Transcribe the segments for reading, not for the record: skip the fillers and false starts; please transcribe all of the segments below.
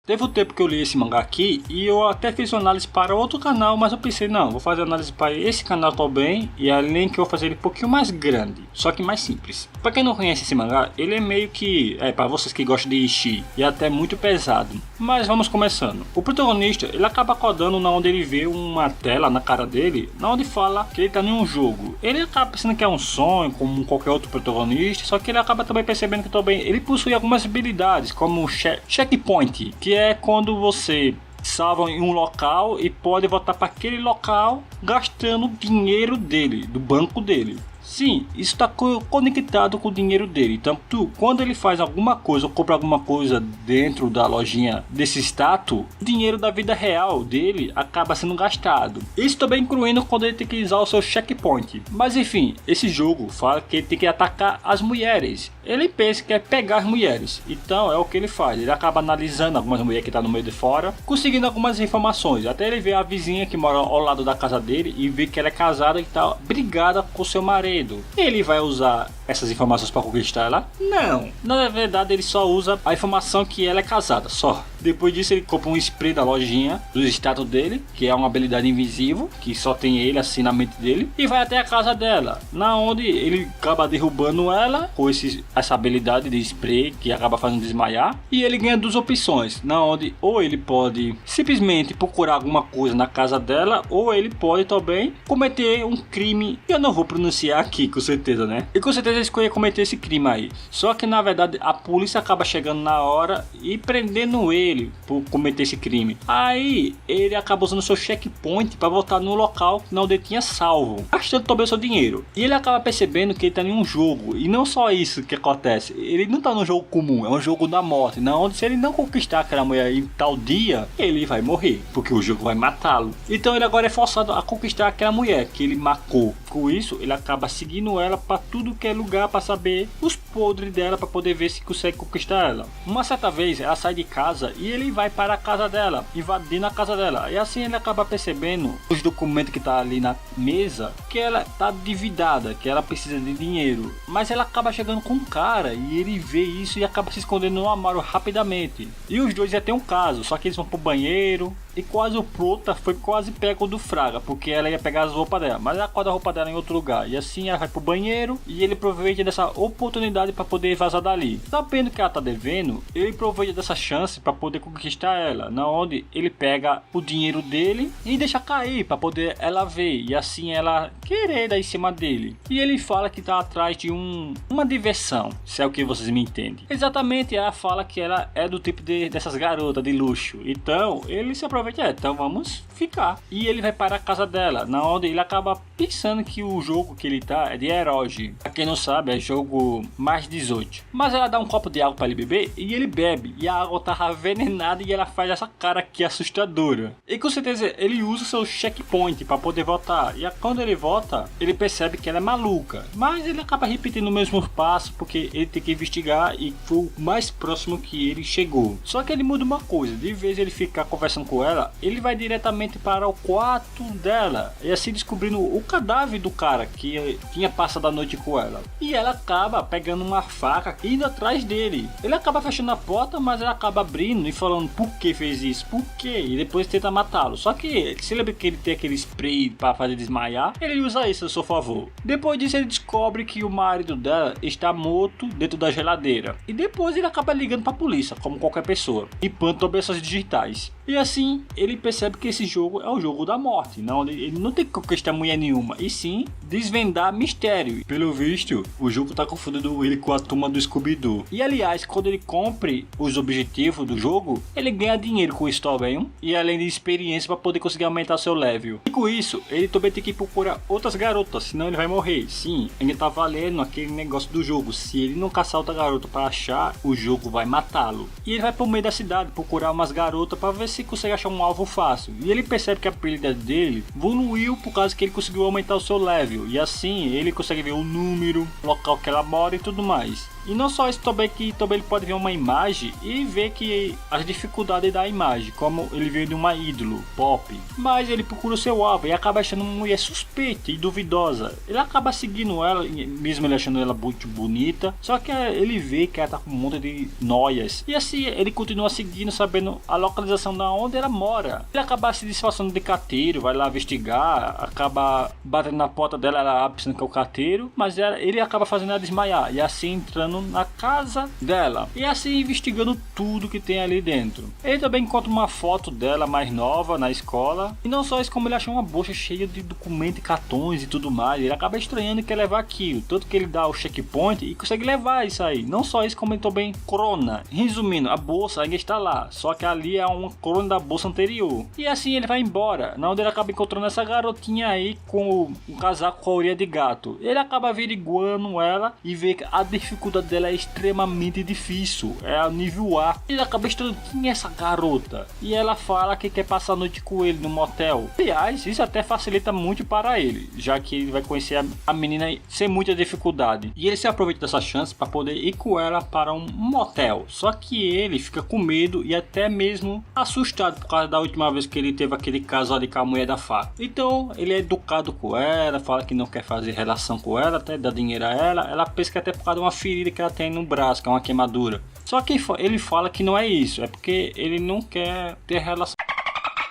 Teve um tempo que eu li esse mangá aqui e eu até fiz uma análise para outro canal, mas eu pensei, não, vou fazer análise para esse canal também, e além que eu vou fazer ele um pouquinho mais grande, só que mais simples. Para quem não conhece esse mangá, ele é meio que, para vocês que gostam de Ishi, e até muito pesado. Mas vamos começando. O protagonista, ele acaba acordando na onde ele vê uma tela na cara dele, na onde fala que ele tá em um jogo. Ele acaba pensando que é um sonho, como qualquer outro protagonista, só que ele acaba também percebendo que também ele possui algumas habilidades, como checkpoint, que é quando você salva em um local e pode voltar para aquele local gastando o dinheiro dele, do banco dele. Sim, isso está conectado com o dinheiro dele. Então, quando ele faz alguma coisa ou compra alguma coisa dentro da lojinha desse status, o dinheiro da vida real dele acaba sendo gastado. Isso também incluindo quando ele tem que usar o seu checkpoint. Mas enfim, esse jogo fala que ele tem que atacar as mulheres. Ele pensa que é pegar as mulheres. Então é o que ele faz. Ele acaba analisando algumas mulheres que estão no meio de fora, conseguindo algumas informações. Até ele vê a vizinha que mora ao lado da casa dele e vê que ela é casada e está brigada com seu marido. Ele vai usar essas informações para conquistar ela? Não. Na verdade, ele só usa a informação que ela é casada, só. Depois disso, ele compra um spray da lojinha, do status dele, que é uma habilidade invisível, que só tem ele assim na mente dele, e vai até a casa dela, na onde ele acaba derrubando ela com essa habilidade de spray, que acaba fazendo desmaiar, e ele ganha duas opções, na onde ou ele pode simplesmente procurar alguma coisa na casa dela, ou ele pode também cometer um crime, que eu não vou pronunciar aqui, com certeza, né? E com certeza ele escolheu cometer esse crime aí. Só que na verdade a polícia acaba chegando na hora e prendendo ele por cometer esse crime. Aí ele acaba usando seu checkpoint para voltar no local que não detinha salvo, gastando também o seu dinheiro. E ele acaba percebendo que ele tá em um jogo. E não só isso que acontece, ele não tá num jogo comum, é um jogo da morte, não, onde se ele não conquistar aquela mulher em tal dia, ele vai morrer, porque o jogo vai matá-lo. Então ele agora é forçado a conquistar aquela mulher que ele marcou. Com isso, ele acaba seguindo ela para tudo que é lugar para saber os podres dela, para poder ver se consegue conquistar ela. Uma certa vez ela sai de casa e ele vai para a casa dela, invadindo a casa dela. E assim ele acaba percebendo os documentos que tá ali na mesa, que ela tá endividada, que ela precisa de dinheiro. Mas ela acaba chegando com um cara e ele vê isso e acaba se escondendo no armário rapidamente. E os dois já tem um caso, só que eles vão pro banheiro. E quase o prota foi quase pego do Fraga, porque ela ia pegar as roupas dela, mas ela acorda a roupa dela em outro lugar. E assim ela vai pro banheiro e ele aproveita dessa oportunidade para poder vazar dali. Sabendo que ela tá devendo, ele aproveita dessa chance para poder conquistar ela, na onde ele pega o dinheiro dele e deixa cair para poder ela ver, e assim ela querer dar em cima dele. E ele fala que tá atrás de uma diversão, se é o que vocês me entendem. Exatamente, ela fala que ela é do tipo dessas garotas de luxo. Então ele se aproveita, então vamos ficar. E ele vai para a casa dela, na onde ele acaba pensando que o jogo que ele tá é de Eroge. Pra quem não sabe, é jogo mais 18. Mas ela dá um copo de água para ele beber e ele bebe. E a água tá envenenada e ela faz essa cara aqui assustadora. E com certeza ele usa o seu checkpoint para poder voltar. E quando ele volta, ele percebe que ela é maluca. Mas ele acaba repetindo o mesmo passo porque ele tem que investigar e foi o mais próximo que ele chegou. Só que ele muda uma coisa. De vez ele ficar conversando com ela, ele vai diretamente para o quarto dela e assim descobrindo o cadáver do cara que tinha passado a noite com ela. E ela acaba pegando uma faca e indo atrás dele. Ele acaba fechando a porta, mas ela acaba abrindo e falando por que fez isso, por que? E depois tenta matá-lo. Só que se lembra que ele tem aquele spray para fazer desmaiar, ele usa isso a seu favor. Depois disso ele descobre que o marido dela está morto dentro da geladeira. E depois ele acaba ligando para a polícia, como qualquer pessoa, limpando todas essas digitais. E assim ele percebe que esse jogo é o jogo da morte, não, ele não tem que conquistar mulher nenhuma, e sim desvendar mistério. Pelo visto, o jogo tá confundindo ele com a turma do Scooby-Doo. E aliás, quando ele cumpre os objetivos do jogo, ele ganha dinheiro com isso também, e além de experiência para poder conseguir aumentar seu level. E com isso, ele também tem que procurar outras garotas, senão ele vai morrer. Sim, ainda tá valendo aquele negócio do jogo, se ele não caçar outra garota para achar, o jogo vai matá-lo. E ele vai pro meio da cidade procurar umas garotas para ver se consegue achar um alvo fácil. E ele percebe que a habilidade dele evoluiu por causa que ele conseguiu aumentar o seu level. E assim ele consegue ver o número, o local que ela mora e tudo mais. E não só isso também, que também ele pode ver uma imagem e ver que as dificuldades da imagem, como ele veio de uma ídolo pop, mas ele procura o seu alvo e acaba achando uma mulher suspeita e duvidosa. Ele acaba seguindo ela, mesmo ele achando ela muito bonita, só que ele vê que ela tá com um monte de noias, e assim ele continua seguindo, sabendo a localização da onde ela mora. Ele acaba se disfarçando de carteiro, vai lá investigar, acaba batendo na porta dela, ela abre pensando que é o carteiro, mas ele acaba fazendo ela desmaiar, e assim entrando na casa dela, e assim investigando tudo que tem ali dentro. Ele também encontra uma foto dela mais nova na escola, e não só isso, como ele achou uma bolsa cheia de documentos e cartões e tudo mais. Ele acaba estranhando e quer levar aquilo, tanto que ele dá o checkpoint e consegue levar isso aí. Não só isso, como ele também crona. Resumindo, a bolsa ainda está lá, só que ali é uma crona da bolsa anterior. E assim ele vai embora, na onde ele acaba encontrando essa garotinha aí com um casaco com a orelha de gato. Ele acaba averiguando ela e vê que a dificuldade dela é extremamente difícil, é a nível A. Ele acaba estranhando quem é essa garota, e ela fala que quer passar a noite com ele no motel. Aliás, isso até facilita muito para ele, já que ele vai conhecer a menina sem muita dificuldade, e ele se aproveita dessa chance para poder ir com ela para um motel. Só que ele fica com medo e até mesmo assustado por causa da última vez que ele teve aquele caso ali com a mulher da faca. Então ele é educado com ela, fala que não quer fazer relação com ela, até dá dinheiro a ela pensa que até por causa de uma ferida que ela tem no braço, que é uma queimadura. Só que ele fala que não é isso, é porque ele não quer ter relação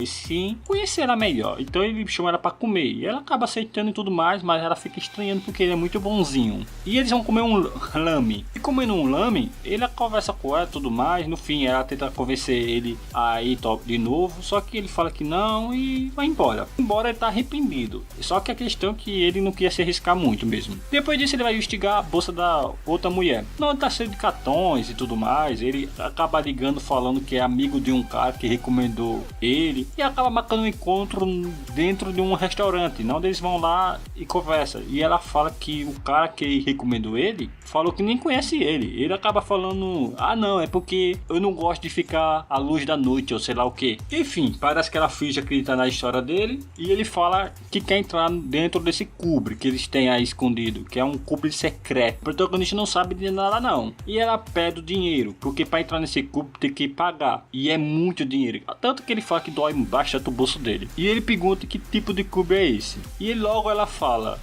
e sim conhecer ela melhor. Então ele chama ela pra comer e ela acaba aceitando e tudo mais, mas ela fica estranhando porque ele é muito bonzinho. E eles vão comer um lame, e comendo um lame, ele conversa com ela e tudo mais. No fim ela tenta convencer ele a ir de novo, só que ele fala que não e vai embora. Embora ele tá arrependido, só que a questão é que ele não queria se arriscar muito mesmo. Depois disso ele vai investigar a bolsa da outra mulher, não, tá cheio de cartões e tudo mais. Ele acaba ligando falando que é amigo de um cara que recomendou ele, e acaba marcando um encontro dentro de um restaurante, onde eles vão lá e conversam. E ela fala que o cara que recomendou ele falou que nem conhece ele. Ele acaba falando, ah não, é porque eu não gosto de ficar à luz da noite ou sei lá o que. Enfim, parece que ela finge acreditar na história dele, e ele fala que quer entrar dentro desse cubre que eles têm aí escondido, que é um cubre secreto. O protagonista não sabe de nada não, e ela pede o dinheiro, porque para entrar nesse cubre tem que pagar, e é muito dinheiro, tanto que ele fala que dói bastante o bolso dele. E ele pergunta que tipo de cubre é esse, e logo ela fala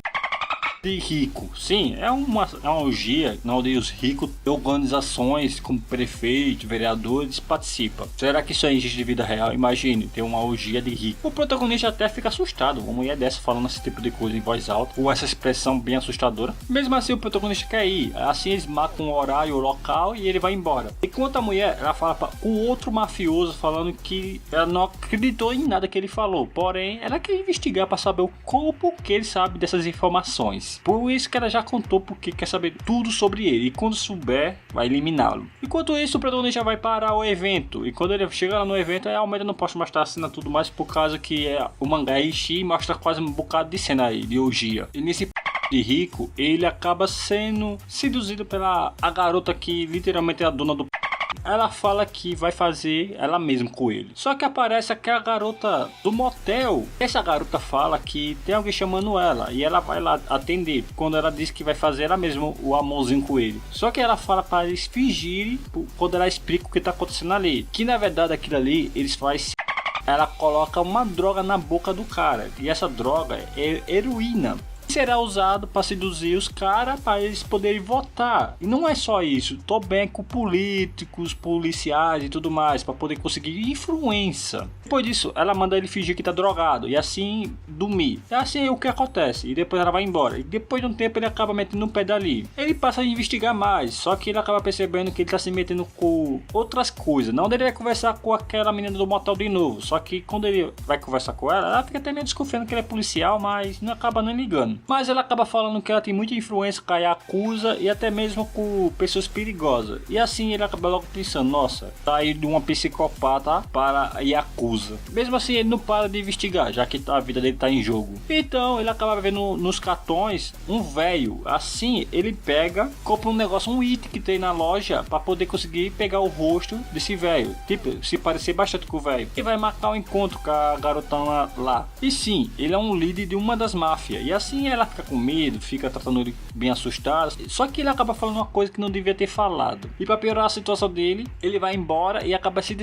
de rico. Sim, é uma orgia onde os ricos de organizações como prefeito, vereadores participam. Será que isso existe de vida real? Imagine ter uma orgia de rico. O protagonista até fica assustado, uma mulher dessa falando esse tipo de coisa em voz alta, ou essa expressão bem assustadora. Mesmo assim o protagonista quer ir, assim eles marcam o horário, o local, e ele vai embora. Enquanto a mulher, ela fala para o outro mafioso, falando que ela não acreditou em nada que ele falou, porém ela quer investigar para saber o como que ele sabe dessas informações. Por isso que ela já contou, porque quer saber tudo sobre ele, e quando souber vai eliminá-lo. Enquanto isso o protagonista vai parar o evento, e quando ele chega lá no evento a Almeida não pode mostrar a cena tudo mais, por causa que o mangá Ishi mostra quase um bocado de cena aí, de orgia. E nesse de rico, ele acaba sendo seduzido pela a garota que literalmente é a dona do ela fala que vai fazer ela mesma com ele. Só que aparece aquela garota do motel. Essa garota fala que tem alguém chamando ela, e ela vai lá atender, quando ela diz que vai fazer ela mesma o amorzinho com ele. Só que ela fala para eles fingirem, quando ela explica o que tá acontecendo ali, que na verdade aquilo ali eles fazem. Ela coloca uma droga na boca do cara, e essa droga é heroína. Será usado para seduzir os caras, para eles poderem votar. E não é só isso, também com políticos, policiais e tudo mais, para poder conseguir influência. Depois disso, ela manda ele fingir que tá drogado e assim dormir. É assim o que acontece, e depois ela vai embora. E depois de um tempo ele acaba metendo um pé dali. Ele passa a investigar mais, só que ele acaba percebendo que ele tá se metendo com outras coisas. Não, ele vai conversar com aquela menina do motel de novo. Só que quando ele vai conversar com ela, ela fica até meio desconfiando que ele é policial, mas não acaba nem ligando. Mas ela acaba falando que ela tem muita influência com a Yakuza e até mesmo com pessoas perigosas. E assim ele acaba logo pensando, nossa, tá aí de uma psicopata para a Yakuza. Mesmo assim ele não para de investigar, já que a vida dele tá em jogo. Então ele acaba vendo nos cartões um velho. Assim ele pega, compra um negócio, um item que tem na loja, para poder conseguir pegar o rosto desse velho. Tipo, se parecer bastante com o velho. E vai marcar um encontro com a garotão lá. E sim, ele é um líder de uma das máfias. E assim ela fica com medo, fica tratando ele bem assustado. Só que ele acaba falando uma coisa que não devia ter falado. E pra piorar a situação dele, ele vai embora e acaba se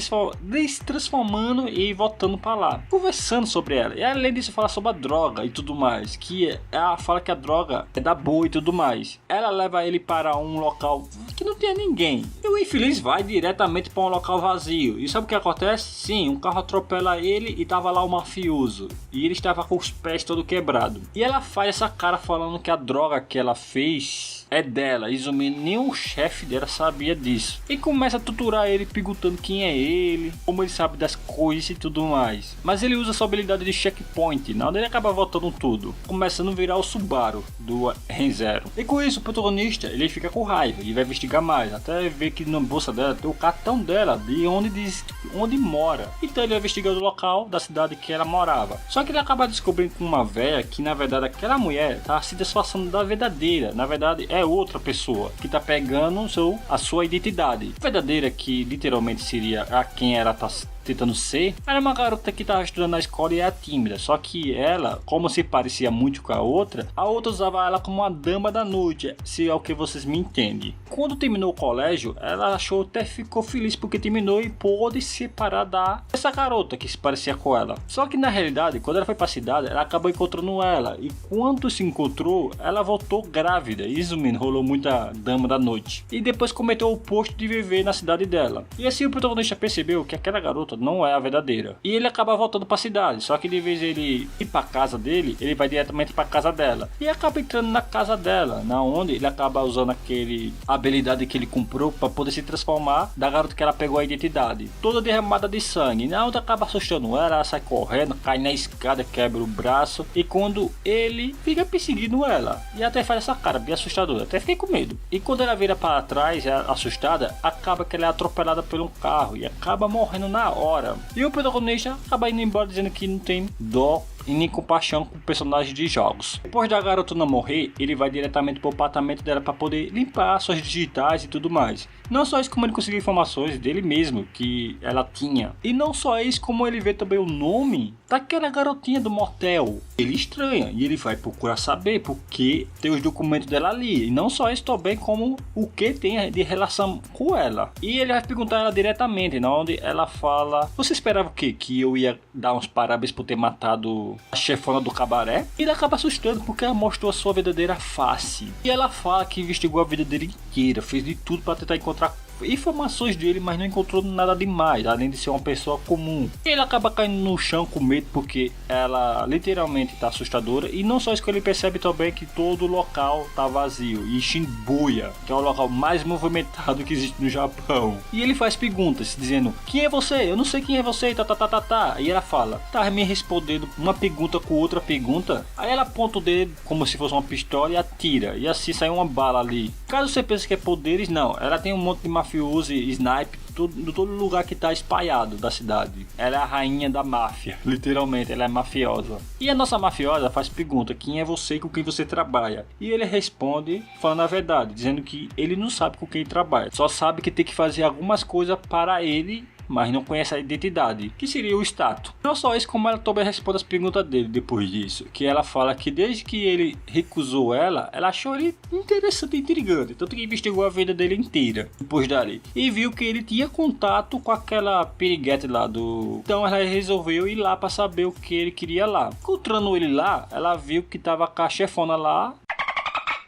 transformando e voltando pra lá, conversando sobre ela. E além disso, fala sobre a droga e tudo mais. Que ela fala que a droga é da boa e tudo mais. Ela leva ele para um local que não tinha ninguém. E o infeliz vai diretamente para um local vazio. E sabe o que acontece? Sim, um carro atropela ele e tava lá o mafioso. E ele estava com os pés todo quebrado. E ela faz essa cara falando que a droga que ela fez é dela. Resumindo, nem o chefe dela sabia disso. E começa a torturar ele, perguntando quem é ele, como ele sabe das coisas e tudo mais. Mas ele usa sua habilidade de checkpoint. Na hora ele acaba voltando tudo, começando a virar o Subaru do ReZero. E com isso o protagonista ele fica com raiva e vai investigar mais, até ver que na bolsa dela tem o cartão dela, de onde diz onde mora. Então ele vai investigar o local da cidade que ela morava. Só que ele acaba descobrindo com uma véia que na verdade aquela mulher tá se disfarçando da verdadeira. Na verdade é outra pessoa que tá pegando a sua identidade verdadeira, que literalmente seria a quem ela tá tentando ser. Era uma garota que estava estudando na escola e era tímida, só que ela, como se parecia muito com a outra usava ela como uma dama da noite, se é o que vocês me entendem. Quando terminou o colégio, ela achou, até ficou feliz porque terminou e pôde se separar dessa garota que se parecia com ela. Só que na realidade, quando ela foi para a cidade, ela acabou encontrando ela, e quando se encontrou, ela voltou grávida. Isso mesmo, rolou muita dama da noite. E depois cometeu o posto de viver na cidade dela. E assim o protagonista percebeu que aquela garota não é a verdadeira. E ele acaba voltando para a cidade. Só que de vez ele ir para casa dele, ele vai diretamente para casa dela. E acaba entrando na casa dela, na onde ele acaba usando aquele habilidade que ele comprou para poder se transformar da garota que ela pegou a identidade. Toda derramada de sangue. Na onde acaba assustando ela sai correndo, cai na escada, quebra o braço. E quando ele fica perseguindo ela. E até faz essa cara bem assustadora. Até fiquei com medo. E quando ela vira para trás, assustada, acaba que ela é atropelada por um carro e acaba morrendo na hora. E o protagonista acaba indo embora dizendo que não tem dó e nem compaixão com personagens de jogos. Depois da garotona morrer, ele vai diretamente para o apartamento dela para poder limpar suas digitais e tudo mais. Não só isso, como ele conseguiu informações dele mesmo que ela tinha. E não só isso, como ele vê também o nome daquela garotinha do motel. Ele estranha e ele vai procurar saber porque tem os documentos dela ali. E não só isso também, como o que tem de relação com ela. E ele vai perguntar ela diretamente, na onde ela fala: você esperava o quê? Que eu ia dar uns parabéns por ter matado a chefona do cabaré? E ele acaba assustando porque ela mostrou a sua verdadeira face. E ela fala que investigou a vida dele inteira, fez de tudo para tentar encontrar informações dele, mas não encontrou nada demais, além de ser uma pessoa comum. Ele acaba caindo no chão com medo porque ela literalmente tá assustadora. E não só isso, que ele percebe também que todo o local tá vazio. E Shibuya, que é o local mais movimentado que existe no Japão. E ele faz perguntas dizendo: quem é você? Eu não sei quem é você, tá. E ela fala: tá me respondendo uma pergunta com outra pergunta. Aí ela aponta o dedo como se fosse uma pistola e atira, e assim sai uma bala ali. Caso você pense que é poderes, não, ela tem um monte de mafioso e snipe todo lugar que tá espalhado da cidade. Ela é a rainha da máfia, literalmente, ela é mafiosa. E a nossa mafiosa faz pergunta: quem é você e com quem você trabalha? E ele responde falando a verdade, dizendo que ele não sabe com quem trabalha, só sabe que tem que fazer algumas coisas para ele, mas não conhece a identidade, que seria o status. Não só isso, como ela também responde as perguntas dele depois disso, que ela fala que desde que ele recusou ela achou ele interessante e intrigante, tanto que investigou a vida dele inteira depois dali, e viu que ele tinha contato com aquela piriguete lá do... Então ela resolveu ir lá para saber o que ele queria lá. Encontrando ele lá, ela viu que tava com a chefona lá.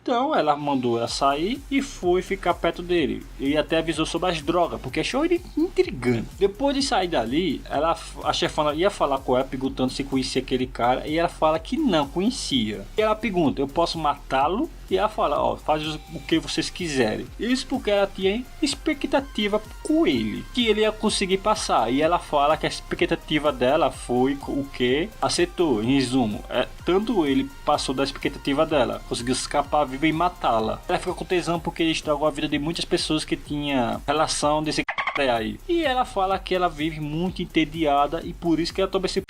Então ela mandou ela sair e foi ficar perto dele. E até avisou sobre as drogas, porque achou ele intrigante. Depois de sair dali, a chefona ia falar com ela, perguntando se conhecia aquele cara. E ela fala que não conhecia. E ela pergunta: eu posso matá-lo? E ela fala: ó, faz o que vocês quiserem. Isso porque ela tinha expectativa com ele, que ele ia conseguir passar. E ela fala que a expectativa dela foi o que acertou. Em resumo, tanto ele passou da expectativa dela, conseguiu escapar viva e matá-la. Ela fica com tesão porque ele estragou a vida de muitas pessoas que tinha relação desse aí. E ela fala que ela vive muito entediada e por isso que ela toma esse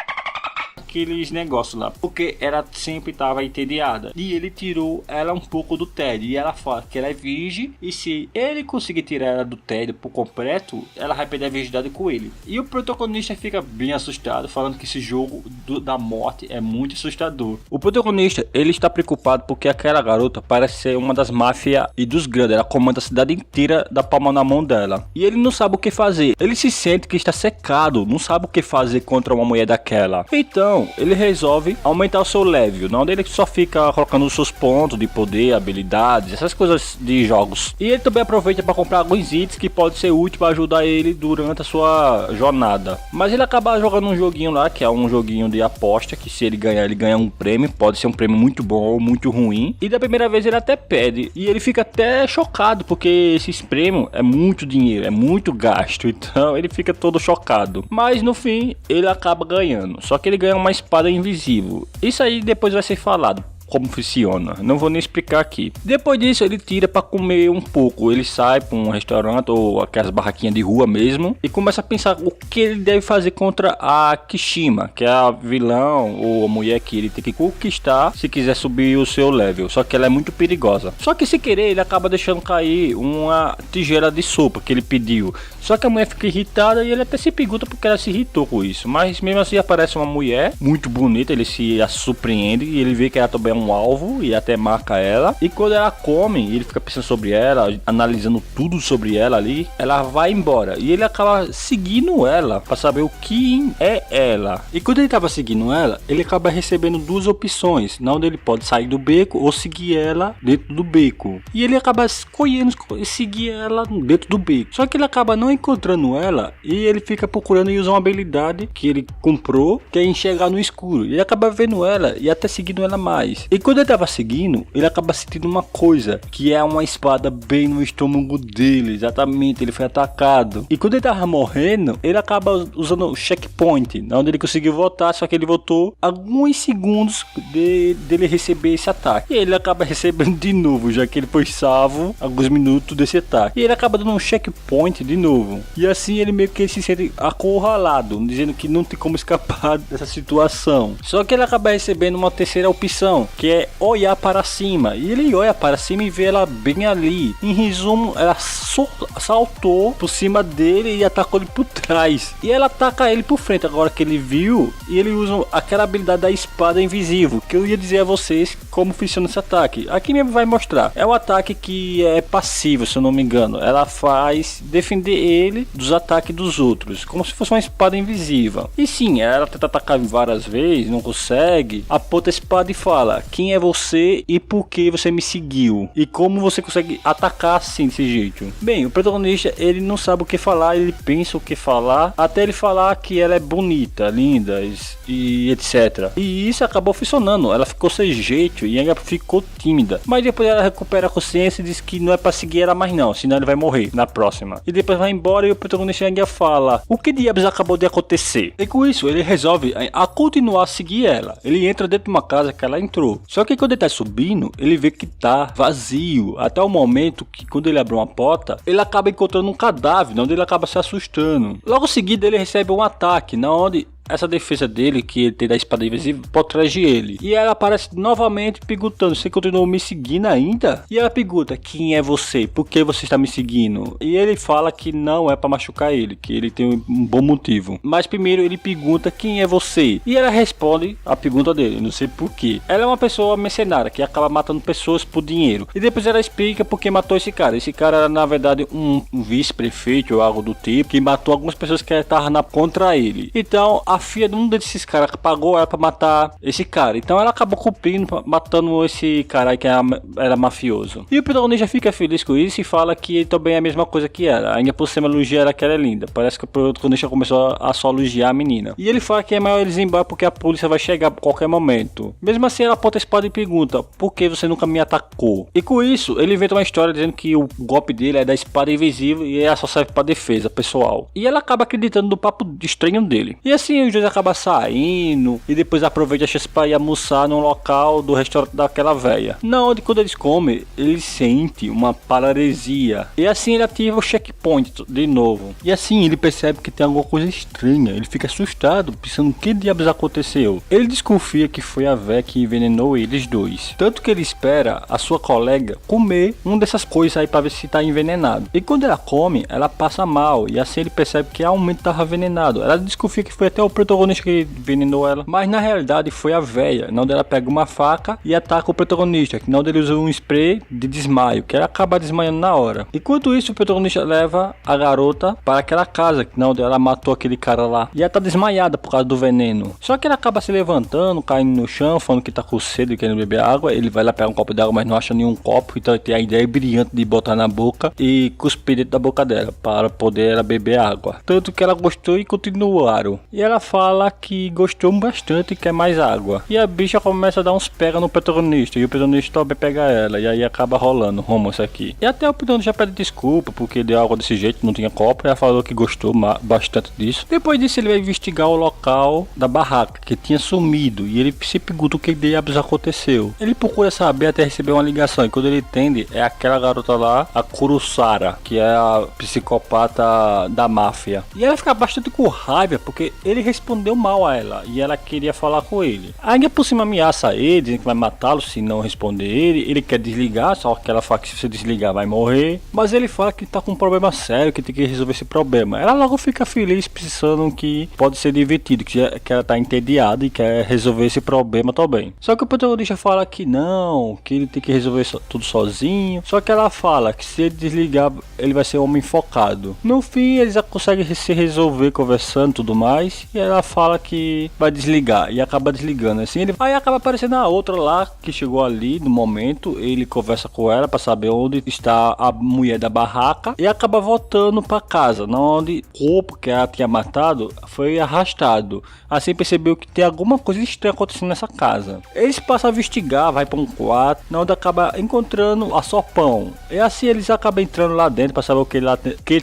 aqueles negócios lá, porque ela sempre estava entediada. E ele tirou ela um pouco do tédio. E ela fala que ela é virgem, e se ele conseguir tirar ela do tédio por completo, ela vai perder a virgindade com ele. E o protagonista fica bem assustado, falando que esse jogo da morte é muito assustador. O protagonista, ele está preocupado porque aquela garota parece ser uma das máfias e dos grandes. Ela comanda a cidade inteira da palma na mão dela. E ele não sabe o que fazer. Ele se sente que está secado, não sabe o que fazer contra uma mulher daquela. Então, ele resolve aumentar o seu level, não ele só fica colocando os seus pontos de poder, habilidades, essas coisas de jogos. E ele também aproveita para comprar alguns itens que pode ser útil para ajudar ele durante a sua jornada. Mas ele acaba jogando um joguinho lá, que é um joguinho de aposta, que se ele ganha um prêmio, pode ser um prêmio muito bom ou muito ruim. E da primeira vez ele até perde, e ele fica até chocado, porque esses prêmios é muito dinheiro, é muito gasto, então ele fica todo chocado. Mas no fim, ele acaba ganhando, só que ele ganha uma espada invisível. Isso aí depois vai ser falado como funciona, não vou nem explicar aqui. Depois disso ele tira para comer um pouco, ele sai para um restaurante ou aquelas barraquinhas de rua mesmo e começa a pensar o que ele deve fazer contra a Kishima, que é a vilão ou a mulher que ele tem que conquistar se quiser subir o seu level, só que ela é muito perigosa. Só que sem querer ele acaba deixando cair uma tigela de sopa que ele pediu, só que a mulher fica irritada e ele até se pergunta porque ela se irritou com isso, mas mesmo assim aparece uma mulher muito bonita, ele se surpreende e ele vê que ela também é um alvo e até marca ela. E quando ela come, ele fica pensando sobre ela, analisando tudo sobre ela ali, ela vai embora e ele acaba seguindo ela para saber o que é ela. E quando ele tava seguindo ela, ele acaba recebendo duas opções, onde ele pode sair do beco ou seguir ela dentro do beco. E ele acaba escolhendo seguir ela dentro do beco. Só que ele acaba não encontrando ela e ele fica procurando e usar uma habilidade que ele comprou, que é enxergar no escuro. E ele acaba vendo ela e até seguindo ela mais. E quando ele tava seguindo, ele acaba sentindo uma coisa, que é uma espada bem no estômago dele, exatamente, ele foi atacado. E quando ele tava morrendo, ele acaba usando o checkpoint, onde ele conseguiu voltar, só que ele voltou alguns segundos dele receber esse ataque. E ele acaba recebendo de novo, já que ele foi salvo alguns minutos desse ataque. E ele acaba dando um checkpoint de novo. E assim ele meio que se sente acurralado, dizendo que não tem como escapar dessa situação. Só que ele acaba recebendo uma terceira opção, que é olhar para cima. E ele olha para cima e vê ela bem ali. Em resumo, ela saltou por cima dele e atacou ele por trás. E ela ataca ele por frente, agora que ele viu. E ele usa aquela habilidade da espada invisível, que eu ia dizer a vocês como funciona esse ataque. Aqui mesmo vai mostrar. É um ataque que é passivo, se eu não me engano. Ela faz defender ele dos ataques dos outros, como se fosse uma espada invisível. E sim, ela tenta atacar várias vezes, não consegue. Aponta a espada e fala: quem é você e por que você me seguiu? E como você consegue atacar assim, desse jeito? Bem, o protagonista, ele não sabe o que falar, ele pensa o que falar, até ele falar que ela é bonita, linda e etc. E isso acabou funcionando, ela ficou sem jeito e ainda ficou tímida. Mas depois ela recupera a consciência e diz que não é pra seguir ela mais não, senão ele vai morrer na próxima. E depois vai embora e o protagonista ainda fala: o que diabos acabou de acontecer? E com isso ele resolve a continuar a seguir ela. Ele entra dentro de uma casa que ela entrou. Só que quando ele tá subindo, ele vê que tá vazio. Até o momento que quando ele abre uma porta, ele acaba encontrando um cadáver, onde ele acaba se assustando. Logo em seguida ele recebe um ataque, onde essa defesa dele, que ele tem da espada invisível, protege ele. E ela aparece novamente perguntando: você continuou me seguindo ainda? E ela pergunta: quem é você? Por que você está me seguindo? E ele fala que não é para machucar ele, que ele tem um bom motivo. Mas primeiro ele pergunta: quem é você? E ela responde a pergunta dele, não sei por quê. Ela é uma pessoa mercenária que acaba matando pessoas por dinheiro. E depois ela explica por que matou esse cara. Esse cara era na verdade um vice-prefeito ou algo do tipo, que matou algumas pessoas que estavam contra ele. Então a filha de um desses caras pagou ela pra matar esse cara. Então ela acabou cumprindo, matando esse cara aí que era mafioso. E o protagonista fica feliz com isso e fala que ele também é a mesma coisa que ela. Ainda por cima elogia ela que ela é linda. Parece que o protagonista começou a só elogiar a menina. E ele fala que é melhor eles ir embora porque a polícia vai chegar a qualquer momento. Mesmo assim ela aponta a espada e pergunta: por que você nunca me atacou? E com isso ele inventa uma história dizendo que o golpe dele é da espada invisível e ela só serve pra defesa pessoal. E ela acaba acreditando no papo estranho dele. E assim Assim os dois acabam saindo e depois aproveita a chance para ir almoçar no local do restaurante daquela velha. Na onde quando eles comem, ele sente uma paralisia. E assim ele ativa o checkpoint de novo. E assim ele percebe que tem alguma coisa estranha. Ele fica assustado, pensando o que diabos aconteceu. Ele desconfia que foi a véia que envenenou eles dois. Tanto que ele espera a sua colega comer uma dessas coisas aí para ver se tá envenenado. E quando ela come, ela passa mal. E assim ele percebe que realmente tava envenenado. Ela desconfia que foi até o protagonista que envenenou ela. Mas na realidade foi a véia. Onde ela pega uma faca e ataca o protagonista. Que onde ele usa um spray de desmaio. Que ela acaba desmaiando na hora. Enquanto isso o protagonista leva a garota para aquela casa. Onde ela matou aquele cara lá. E ela tá desmaiada por causa do veneno. Só que ela acaba se levantando, caindo no chão, falando que tá com sede e querendo beber água. Ele vai lá pegar um copo de água, mas não acha nenhum copo. Então tem a ideia brilhante de botar na boca e cuspir dentro da boca dela para poder ela beber água. Tanto que ela gostou e continuaram. E ela fala que gostou bastante e quer mais água. E a bicha começa a dar uns pega no protagonista. E o protagonista também pega ela. E aí acaba rolando o romance aqui. E até o protagonista já pede desculpa porque deu água desse jeito, não tinha copo. Ela falou que gostou bastante disso. Depois disso ele vai investigar o local da barraca que tinha sumido. E ele se pergunta o que diabos aconteceu. Ele procura saber até receber uma ligação. E quando ele entende, é aquela garota lá, a Kurosara, que é a psicopata da máfia. E ela fica bastante com raiva porque ele respondeu mal a ela e ela queria falar com ele. Ainda por cima ameaça ele, dizendo que vai matá-lo se não responder ele. Ele quer desligar, só que ela fala que se você desligar vai morrer. Mas ele fala que tá com um problema sério, que tem que resolver esse problema. Ela logo fica feliz, pensando que pode ser divertido, que ela tá entediada e quer resolver esse problema também. Só que o protagonista fala que não, que ele tem que resolver tudo sozinho. Só que ela fala que se ele desligar, ele vai ser um homem focado. No fim, eles já conseguem se resolver conversando e tudo mais. E ela fala que vai desligar e acaba desligando. Assim, aí acaba aparecendo a outra lá que chegou ali no momento. Ele conversa com ela para saber onde está a mulher da barraca e acaba voltando para casa, onde o corpo que ela tinha matado foi arrastado. Assim percebeu que tem alguma coisa estranha acontecendo nessa casa. Eles passam a investigar, vai para um quarto, onde acaba encontrando a Sopão. E assim eles acabam entrando lá dentro para saber o que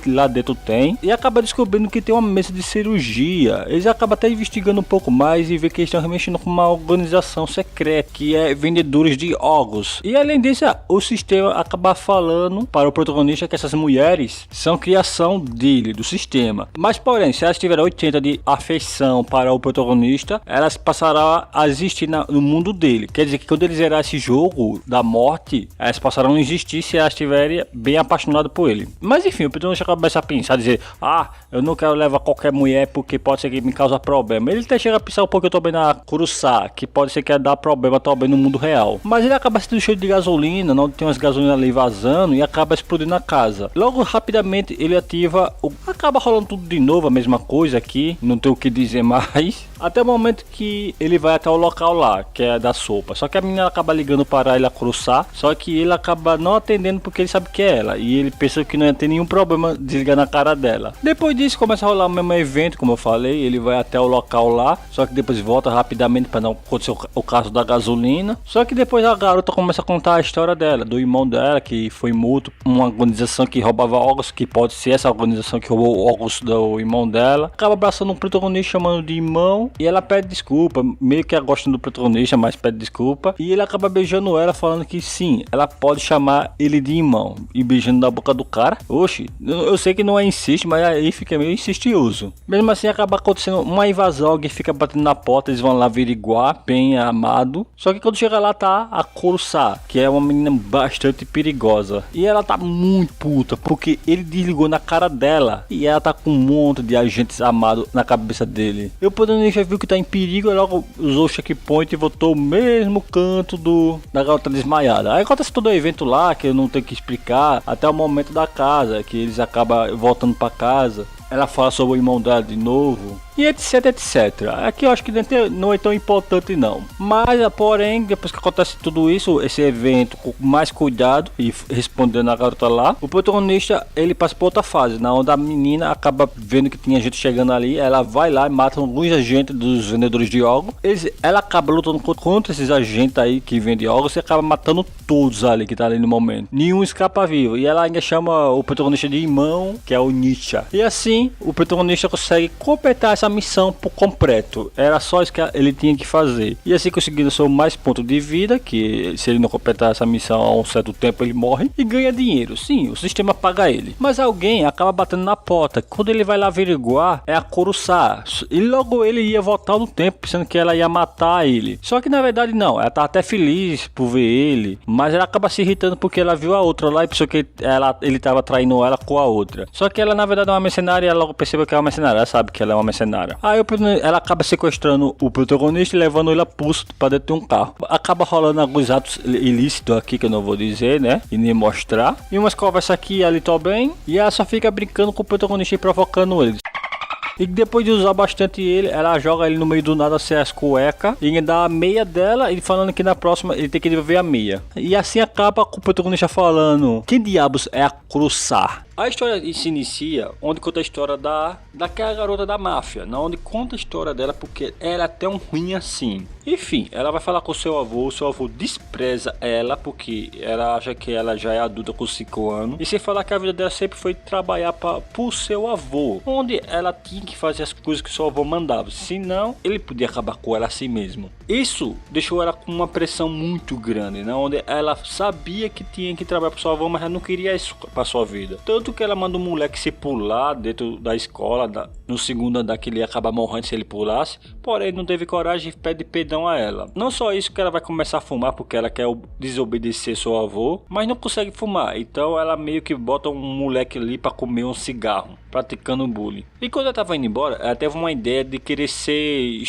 lá dentro tem. E acaba descobrindo que tem uma mesa de cirurgia. Eles acabam até investigando um pouco mais e vê que eles estão mexendo com uma organização secreta, que é vendedores de órgãos. E além disso, o sistema acaba falando para o protagonista que essas mulheres são criação dele, do sistema. Mas porém, se elas tiverem 80 de afeição para o protagonista, elas passarão a existir no mundo dele. Quer dizer que quando ele zerar esse jogo da morte, elas passarão a existir se elas estiverem bem apaixonadas por ele. Mas enfim, o protagonista começa a pensar, dizer, eu não quero levar qualquer mulher porque pode ser que me cause problema. Ele até chega a pensar um pouco também na Kurosara, que pode ser que dá problema também no mundo real. Mas ele acaba sendo cheio de gasolina, não tem umas gasolinas ali vazando e acaba explodindo a casa. Logo, rapidamente, ele ativa acaba rolando tudo de novo, a mesma coisa aqui, não tem o que dizer mais. Até o momento que ele vai até o local lá, que é da sopa. Só que a menina acaba ligando para ele a Kurosara, só que ele acaba não atendendo porque ele sabe que é ela. E ele pensa que não ia ter nenhum problema desligar na cara dela. Depois disso começa a rolar o mesmo evento, como eu falei. Ele vai até o local lá, só que depois volta rapidamente para não acontecer o caso da gasolina. Só que depois a garota começa a contar a história dela, do irmão dela que foi morto, uma organização que roubava órgãos, que pode ser essa organização que roubou órgãos do irmão dela. Acaba abraçando um protagonista chamando de irmão e ela pede desculpa, meio que ela gosta do protagonista, mas pede desculpa. E ele acaba beijando ela, falando que sim, ela pode chamar ele de irmão, e beijando na boca do cara. Oxe, eu sei que não é insiste, mas aí fica meio insistioso. Mesmo assim acaba acontecendo uma invasão, alguém fica batendo na porta, eles vão lá averiguar, bem amado. Só que quando chega lá tá a Kurosara, que é uma menina bastante perigosa. E ela tá muito puta, porque ele desligou na cara dela e ela tá com um monte de agentes amados na cabeça dele. E o protagonista viu que tá em perigo e logo usou o checkpoint e voltou o mesmo canto da garota desmaiada. Aí acontece todo o evento lá, que eu não tenho que explicar, até o momento da casa, que eles acabam voltando pra casa. Ela fala sobre o irmão dela de novo. E etc, etc. Aqui eu acho que não é tão importante não. Mas, porém, depois que acontece tudo isso, esse evento com mais cuidado e respondendo a garota lá, o protagonista, ele passa por outra fase, na onde a menina acaba vendo que tinha gente chegando ali, ela vai lá e mata alguns agentes dos vendedores de órgãos. Ela acaba lutando contra esses agentes aí que vendem órgãos e acaba matando todos ali que tá ali no momento. Nenhum escapa vivo. E ela ainda chama o protagonista de irmão, que é o Nietzsche. E assim, o protagonista consegue completar essa missão por completo. Era só isso que ele tinha que fazer. E assim conseguindo seu mais ponto de vida, que se ele não completar essa missão a um certo tempo ele morre e ganha dinheiro. Sim, o sistema paga ele. Mas alguém acaba batendo na porta. Quando ele vai lá averiguar, é a Kurusa. E logo ele ia voltar no tempo, pensando que ela ia matar ele. Só que na verdade não, ela tá até feliz por ver ele, mas ela acaba se irritando porque ela viu a outra lá e pensou que ele tava traindo ela com a outra. Só que ela na verdade é uma mercenária e ela logo percebeu que é uma mercenária, ela sabe que ela é uma mercenária. Aí ela acaba sequestrando o protagonista e levando ele a pulso pra dentro de um carro. Acaba rolando alguns atos ilícitos aqui que eu não vou dizer, né, e nem mostrar. E umas conversas aqui e ali também, e ela só fica brincando com o protagonista e provocando ele. E depois de usar bastante ele, ela joga ele no meio do nada sem as cuecas e ainda dá a meia dela e falando que na próxima ele tem que devolver a meia. E assim acaba com o protagonista falando: quem diabos é a Kurusa? A história se inicia onde conta a história daquela garota da máfia, não, onde conta a história dela porque ela é tão ruim assim. Enfim, ela vai falar com o seu avô despreza ela porque ela acha que ela já é adulta com 5 anos. E sem falar que a vida dela sempre foi trabalhar pro seu avô, onde ela tinha que fazer as coisas que o seu avô mandava, senão ele podia acabar com ela assim mesmo. Isso deixou ela com uma pressão muito grande, né? Onde ela sabia que tinha que trabalhar pro seu avô, mas ela não queria isso pra sua vida. Tanto que ela manda um moleque se pular dentro da escola, no segundo andar, que ele ia acabar morrendo se ele pulasse, porém não teve coragem e pede perdão a ela. Não só isso, que ela vai começar a fumar porque ela quer desobedecer seu avô, mas não consegue fumar, então ela meio que bota um moleque ali pra comer um cigarro, praticando bullying. E quando ela tava indo embora, ela teve uma ideia de querer ser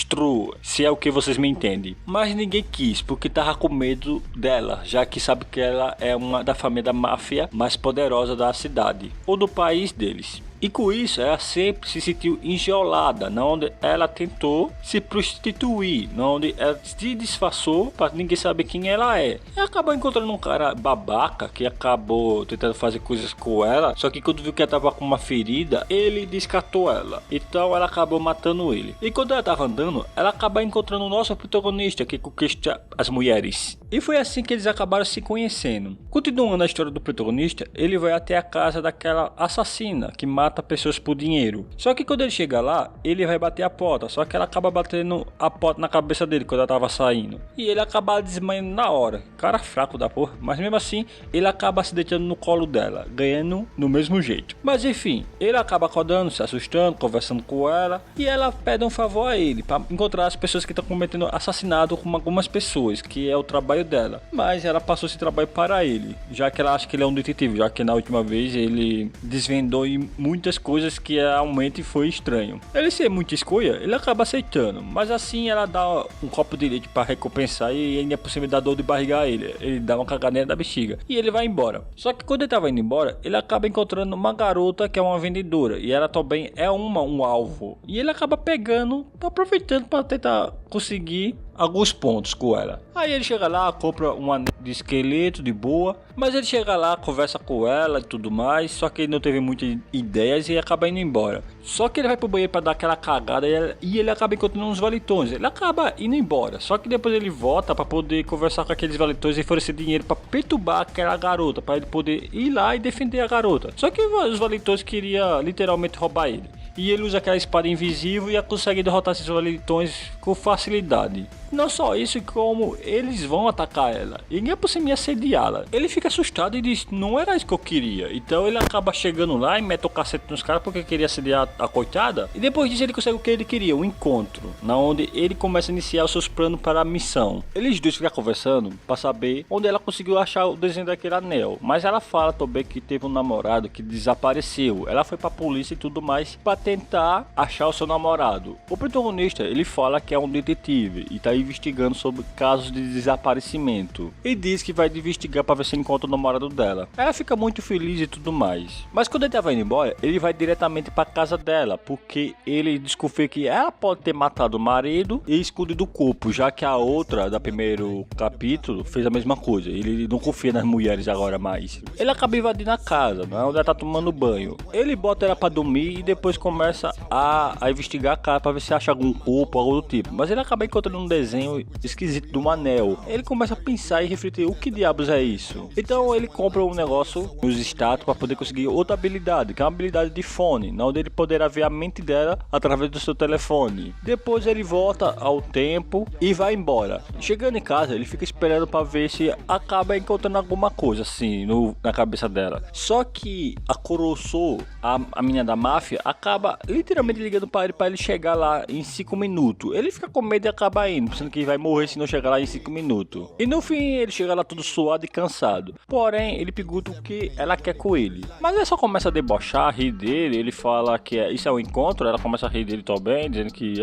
se é o que vocês me entendem, mas ninguém quis porque tava com medo dela, já que sabe que ela é uma da família da máfia mais poderosa da cidade ou do país deles. E com isso ela sempre se sentiu enjaulada, onde ela tentou se prostituir, onde ela se disfarçou para ninguém saber quem ela é. E acabou encontrando um cara babaca que acabou tentando fazer coisas com ela, só que quando viu que ela tava com uma ferida, ele descartou ela. Então ela acabou matando ele. E quando ela tava andando, ela acaba encontrando o nosso protagonista que conquista as mulheres. E foi assim que eles acabaram se conhecendo. Continuando a história do protagonista, ele vai até a casa daquela assassina que mata pessoas por dinheiro. Só que quando ele chega lá, ele vai bater a porta, só que ela acaba batendo a porta na cabeça dele quando ela tava saindo. E ele acaba desmaiando na hora. Cara fraco da porra, mas mesmo assim, ele acaba se deitando no colo dela, ganhando no mesmo jeito. Mas enfim, ele acaba acordando, se assustando, conversando com ela, e ela pede um favor a ele, para encontrar as pessoas que estão cometendo assassinato com algumas pessoas, que é o trabalho dela. Mas ela passou esse trabalho para ele, já que ela acha que ele é um detetive, já que na última vez ele desvendou muitas coisas que realmente foi estranho. Ele ser muita escolha, ele acaba aceitando, mas assim ela dá um copo de leite para recompensar e ainda por cima dá dor de barriga a ele. Ele dá uma caganeira da bexiga e ele vai embora. Só que quando ele tava indo embora, ele acaba encontrando uma garota que é uma vendedora e ela também é um alvo. E ele acaba pegando, aproveitando para tentar conseguir alguns pontos com ela. Aí ele chega lá, compra um anel de esqueleto de boa, mas ele chega lá, conversa com ela e tudo mais, só que ele não teve muitas ideias e acaba indo embora. Só que ele vai pro banheiro para dar aquela cagada e ele acaba encontrando uns valetões. Ele acaba indo embora, só que depois ele volta para poder conversar com aqueles valetões e oferecer dinheiro para perturbar aquela garota, para ele poder ir lá e defender a garota. Só que os valetões queriam literalmente roubar ele. E ele usa aquela espada invisível e consegue derrotar esses valetões com facilidade. Não só isso, como eles vão atacar ela e nem é por cima assediá-la. Ele fica assustado e diz: não era isso que eu queria. Então ele acaba chegando lá e mete o cacete nos caras porque queria assediar a coitada. E depois disso ele consegue o que ele queria, um encontro, na onde ele começa a iniciar os seus planos para a missão. Eles dois ficam conversando para saber onde ela conseguiu achar o desenho daquele anel. Mas ela fala também que teve um namorado que desapareceu. Ela foi para a polícia e tudo mais para tentar achar o seu namorado. O protagonista, ele fala que é um detetive e tá investigando sobre casos de desaparecimento e diz que vai investigar para ver se encontra o namorado dela. Ela fica muito feliz e tudo mais, mas quando ele tava indo embora, ele vai diretamente para casa dela porque ele desconfia que ela pode ter matado o marido e escondido o corpo, já que a outra da primeiro capítulo fez a mesma coisa. Ele não confia nas mulheres agora mais. Ele acaba invadindo a casa, onde ela tá tomando banho. Ele bota ela para dormir e depois começa começa a investigar a casa pra ver se acha algum corpo, algo do tipo. Mas ele acaba encontrando um desenho esquisito de um anel. Ele começa a pensar e refletir, o que diabos é isso? Então ele compra um negócio, os status, para poder conseguir outra habilidade, que é uma habilidade de fone, onde ele poderá ver a mente dela através do seu telefone. Depois ele volta ao tempo e vai embora. Chegando em casa, ele fica esperando para ver se acaba encontrando alguma coisa assim na cabeça dela. Só que a Kuroso, a menina da máfia, acaba literalmente ligando para ele chegar lá em 5 minutos. Ele fica com medo e acaba indo, pensando que vai morrer se não chegar lá em 5 minutos. E no fim ele chega lá todo suado e cansado. Porém, ele pergunta o que ela quer com ele. Mas ela só começa a debochar, rir dele. Ele fala que isso é um encontro. Ela começa a rir dele também, dizendo que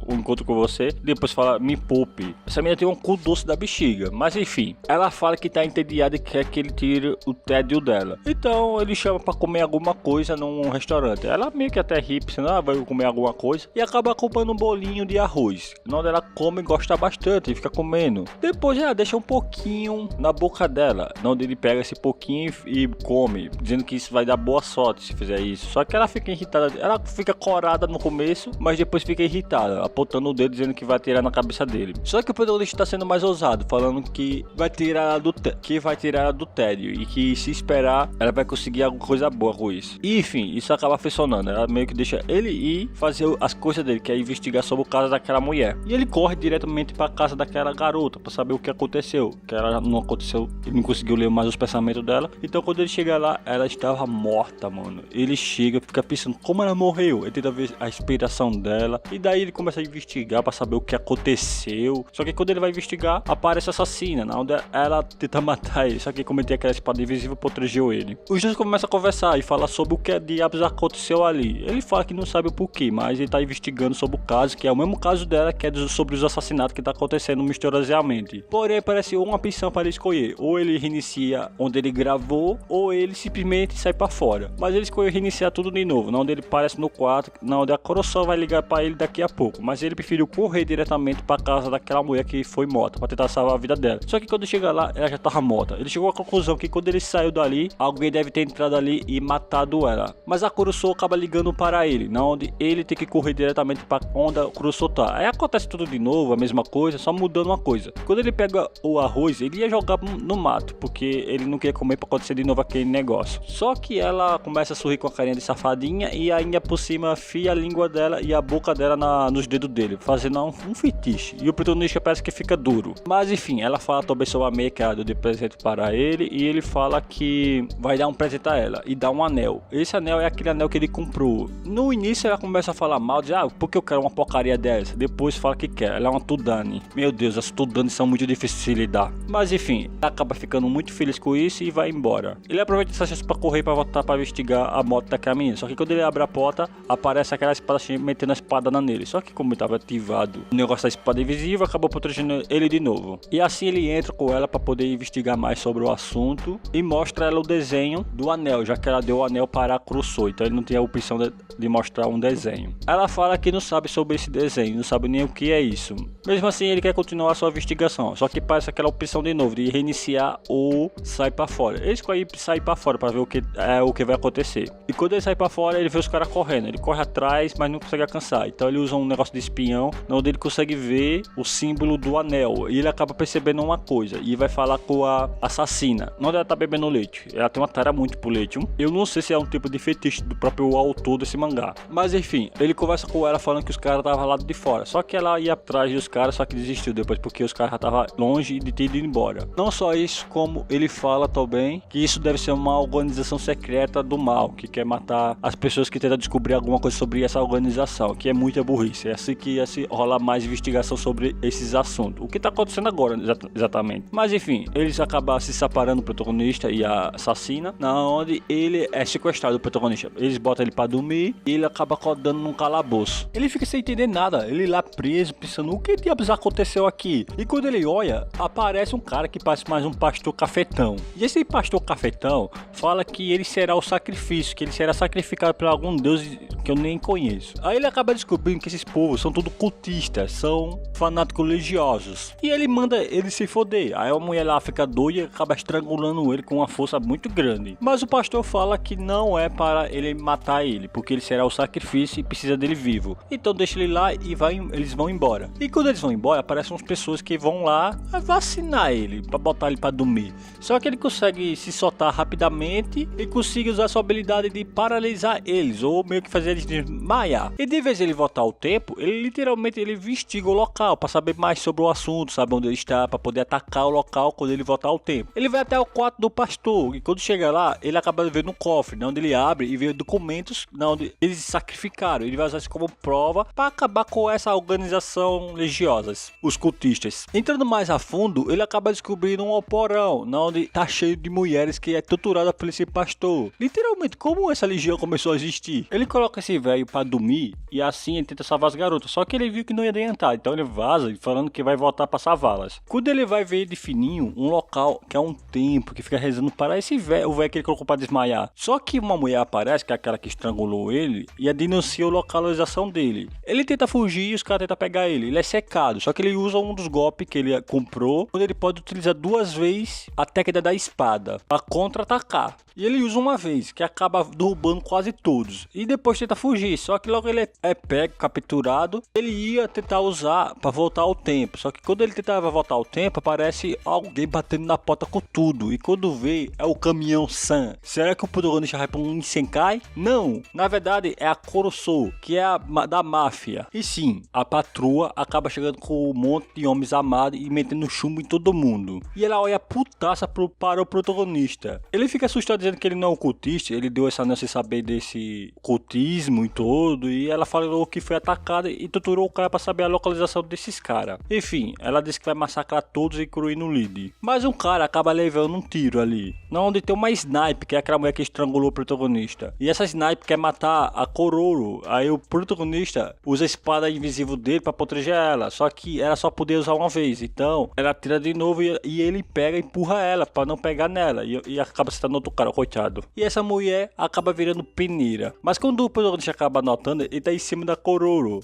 um encontro com você. Depois fala, me poupe. Essa menina tem um cu doce da bexiga. Mas enfim, ela fala que tá entediada e quer que ele tire o tédio dela. Então ele chama pra comer alguma coisa num restaurante. Ela meio que até ri, pensando, vai comer alguma coisa. E acaba comprando um bolinho de arroz, onde ela come e gosta bastante e fica comendo. Depois ela deixa um pouquinho na boca dela, onde ele pega esse pouquinho e come, dizendo que isso vai dar boa sorte se fizer isso. Só que ela fica irritada, ela fica corada no começo, mas depois fica irritada, apontando o dedo dizendo que vai tirar na cabeça dele. Só que o protagonista está sendo mais ousado, falando que vai tirar ela do tédio e que se esperar ela vai conseguir alguma coisa boa com isso. E, enfim, isso acaba funcionando. Ela meio que deixa ele ir fazer as coisas dele, que é investigar sobre o caso daquela mulher. E ele corre diretamente para casa daquela garota para saber o que aconteceu. Que ela não aconteceu, ele não conseguiu ler mais os pensamentos dela. Então quando ele chega lá, ela estava morta, mano. Ele chega, fica pensando como ela morreu. Ele tenta ver a inspiração dela. E daí ele começa a investigar para saber o que aconteceu. Só que quando ele vai investigar, aparece a assassina, onde ela tenta matar ele. Só que como ele tem aquela espada invisível, protegeu ele. Os dois começam a conversar e falar sobre o que diabos aconteceu ali. Ele fala que não sabe o porquê, mas ele tá investigando sobre o caso, que é o mesmo caso dela, que é sobre os assassinatos que tá acontecendo misteriosamente. Porém, parece uma opção para ele escolher. Ou ele reinicia onde ele gravou, ou ele simplesmente sai para fora. Mas ele escolheu reiniciar tudo de novo, onde ele aparece no quarto, onde a Kuroso vai ligar para ele daqui a pouco. Mas ele preferiu correr diretamente para casa daquela mulher que foi morta, para tentar salvar a vida dela. Só que quando chega lá, ela já tava morta. Ele chegou à conclusão que quando ele saiu dali, alguém deve ter entrado ali e matado ela. Mas a Kuroso acaba ligando para ele, onde ele tem que correr diretamente para onde a Kuroso tá. Aí acontece tudo de novo, a mesma coisa, só mudando uma coisa. Quando ele pega o arroz, ele ia jogar no mato, porque ele não queria comer para acontecer de novo aquele negócio. Só que ela começa a sorrir com a carinha de safadinha e ainda por cima fia a língua dela e a boca dela nos dedos dele, fazendo um fetiche. E o protagonista parece que fica duro. Mas enfim, ela fala também sobre a meia que ela deu de presente para ele, e ele fala que vai dar um presente a ela e dá um anel. Esse anel é aquele anel que ele comprou. No início ela começa a falar mal, diz, por que eu quero uma porcaria dessa? Depois fala que quer, ela é uma Tudani. Meu Deus, as Tudani são muito difíceis de lidar. Mas enfim, ela acaba ficando muito feliz com isso e vai embora. Ele aproveita essa chance para correr para voltar para investigar a moto daquela menina. Só que quando ele abre a porta, aparece aquela espada metendo a espada nele. Só que como estava ativado o negócio da espada invisível, acabou protegendo ele de novo. E assim ele entra com ela para poder investigar mais sobre o assunto e mostra ela o desenho do anel, já que ela deu o anel para a Kuroso. Então ele não tem a opção de mostrar um desenho. Ela fala que não sabe sobre esse desenho, não sabe nem o que é isso. Mesmo assim ele quer continuar a sua investigação, só que parece aquela opção de novo de reiniciar ou sair para fora. Ele escolhe sair para fora para ver o que vai acontecer. E quando ele sai para fora, ele vê os caras correndo. Ele corre atrás, mas não consegue alcançar. Então ele usa um negócio de espião, onde ele consegue ver o símbolo do anel. E ele acaba percebendo uma coisa e vai falar com a assassina, onde ela tá bebendo leite. Ela tem uma tara muito pro leite. Eu não sei se é um tipo de fetiche do próprio autor desse mangá. Mas enfim, ele conversa com ela falando que os caras estavam lá de fora. Só que ela ia atrás dos caras, só que desistiu depois, porque os caras já estavam longe de ter ido embora. Não só isso, como ele fala também que isso deve ser uma organização secreta do mal, que quer matar as pessoas que tentam descobrir alguma coisa sobre essa organização, que é muita burrice. É assim que ia se rolar mais investigação sobre esses assuntos. O que tá acontecendo agora, exatamente. Mas enfim, eles acabam se separando, o protagonista e a assassina, na onde ele é sequestrado, o protagonista. Eles botam ele pra dormir e ele acaba acordando num calabouço. Ele fica sem entender nada, ele lá preso, pensando o que diabos aconteceu aqui. E quando ele olha, aparece um cara que parece mais um pastor cafetão. E esse pastor cafetão fala que ele será o sacrifício, que ele será sacrificado por algum deus que eu nem conheço. Aí ele acaba descobrindo que esses povos são tudo cultistas, são fanáticos religiosos. E ele manda ele se foder. Aí a mulher lá fica doida e acaba estrangulando ele com uma força muito grande. Mas o pastor fala que não é para ele matar ele, porque ele será o sacrifício e precisa dele vivo. Então deixa ele lá e eles vão embora. E quando eles vão embora, aparecem umas pessoas que vão lá vacinar ele, pra botar ele pra dormir. Só que ele consegue se soltar rapidamente e consegue usar sua habilidade de paralisar eles, ou meio que fazer eles desmaiar. E de vez ele voltar ao tempo, ele literalmente investiga o local pra saber mais sobre o assunto, saber onde ele está, pra poder atacar o local quando ele voltar ao tempo. Ele vai até o quarto do pastor e quando chega lá, ele acaba vendo um cofre, onde ele abre e vê documentos onde eles se sacrificaram. Ele vai usar isso como prova para acabar com essa organização religiosa, os cultistas. Entrando mais a fundo, ele acaba descobrindo um porão, onde tá cheio de mulheres que é torturada por esse pastor. Literalmente, como essa legião começou a existir? Ele coloca esse velho para dormir e assim ele tenta salvar as garotas, só que ele viu que não ia adiantar, então ele vaza falando que vai voltar para salvá-las. Quando ele vai ver de fininho um local que é um templo que fica rezando para esse velho, o velho que ele colocou para desmaiar. Só que uma mulher aparece, que é aquela que estrangulou ele, e a denuncia a localização dele. Ele tenta fugir e os caras tentam pegar ele. Ele é secado, só que ele usa um dos golpes que ele comprou, onde ele pode utilizar 2 vezes a técnica da espada para contra-atacar. E ele usa uma vez, que acaba derrubando quase todos. E depois tenta fugir, só que logo ele é pego, capturado. Ele ia tentar usar para voltar ao tempo. Só que quando ele tentava voltar ao tempo, aparece alguém batendo na porta com tudo. E quando vê, é o caminhão San. Será que o protagonista vai para um Isekai? Não, na verdade é a Kuroso, que é da máfia. E sim, a patroa acaba chegando com um monte de homens armados e metendo chumbo em todo mundo. E ela olha putaça para o protagonista. Ele fica assustado dizendo que ele não é um cultista, ele deu essa não se saber desse cultismo e todo, e ela falou que foi atacada e torturou o cara pra saber a localização desses caras. Enfim, ela disse que vai massacrar todos, incluindo o líder. Mas um cara acaba levando um tiro ali, onde tem uma sniper, que é aquela mulher que estrangulou o protagonista. E essa sniper quer matar a Kororo, aí o protagonista usa a espada invisível dele pra proteger ela, só que ela só podia usar uma vez, então ela tira de novo e ele pega e empurra ela pra não pegar nela, e acaba sendo outro cara, coitado. E essa mulher acaba virando peneira. Mas quando o protagonista acaba notando, ele tá em cima da Kororo.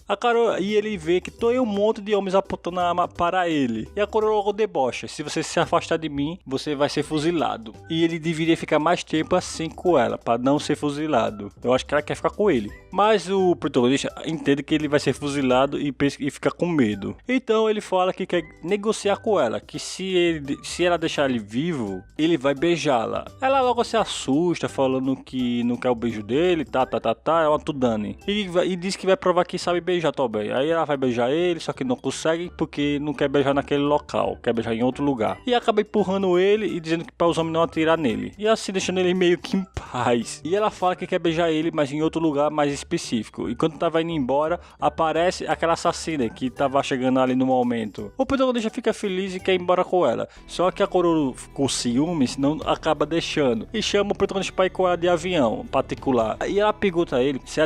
E ele vê que tem um monte de homens apontando a arma para ele. E a Kororo debocha: se você se afastar de mim, você vai ser fuzilado. E ele deveria ficar mais tempo assim com ela, para não ser fuzilado. Eu acho que ela quer ficar com ele. Mas o protagonista entende que ele vai ser fuzilado e fica com medo. Então ele fala que quer negociar com ela, que se ela deixar ele vivo, ele vai beijá-la. Ela logo se assusta, falando que não quer o beijo dele, é uma tudane. E diz que vai provar que sabe beijar também. Aí ela vai beijar ele, só que não consegue porque não quer beijar naquele local, quer beijar em outro lugar. E acaba empurrando ele e dizendo que para os homens não atirar nele. E assim deixando ele meio que em paz. E ela fala que quer beijar ele, mas em outro lugar mais específico. E quando tava indo embora, aparece aquela assassina que tava chegando ali no momento. O protagonista fica feliz e quer ir embora com ela. Só que a Kororo, com ciúmes, não acaba deixando. E chama o protagonista para ir com ela de avião particular. E ela pergunta a ele se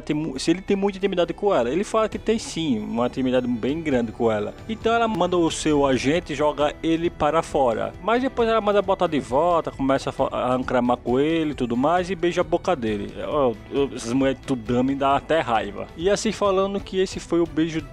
ele tem muita intimidade com ela. Ele fala que tem sim, uma intimidade bem grande com ela. Então ela manda o seu agente jogar ele para fora. Mas depois ela manda botar de volta, começa a encramar com ele e tudo mais, e beija a boca dele. Essas mulheres tudo me dá até raiva. E assim falando que esse foi o